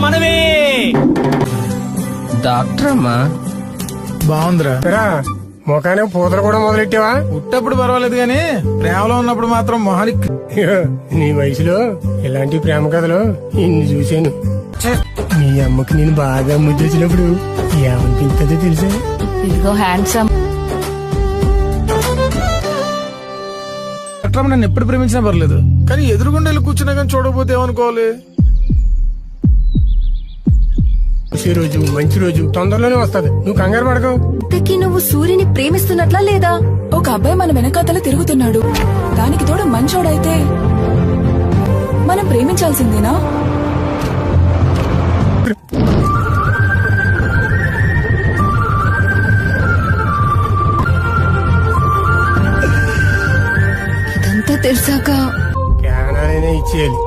మనమే. డాక్టర్ అమ్మా బాగుందిరా. ముఖానికి పూతలు కూడా మొదలెట్టావా? పుట్టప్పుడు పర్వాలేదు గాని ప్రేమలో ఉన్నప్పుడు మాత్రం మొహానికి. నీ వయసులో ఇలాంటి ప్రేమ కథలు ఇన్ని చూశాను. మీ అమ్మకి నేను బాగా ముద్దొచ్చినప్పుడు ఏమనిపించదో తెలుసా? ఇదిగో హ్యాండ్సమ్. నన్ను ఎప్పుడు ప్రేమించినా పర్లేదు, కానీ ఎదురుగుండా వెళ్ళి కూర్చున్నా కానీ చూడకపోతే ఏమనుకోవాలి? రోజు మంచి రోజు తొందరలోనే వస్తుంది, నువ్వు కంగారు పడకు. నువ్వు సూర్యుని ప్రేమిస్తున్నట్లా లేదా? ఒక అబ్బాయి మన వెనకాతల తిరుగుతున్నాడు, దానికి తోడు మంచోడైతే మనం ప్రేమించాల్సిందేనా? ఇదంతా తెలిసాక ప్రాణాలైనా ఇచ్చేయాలి.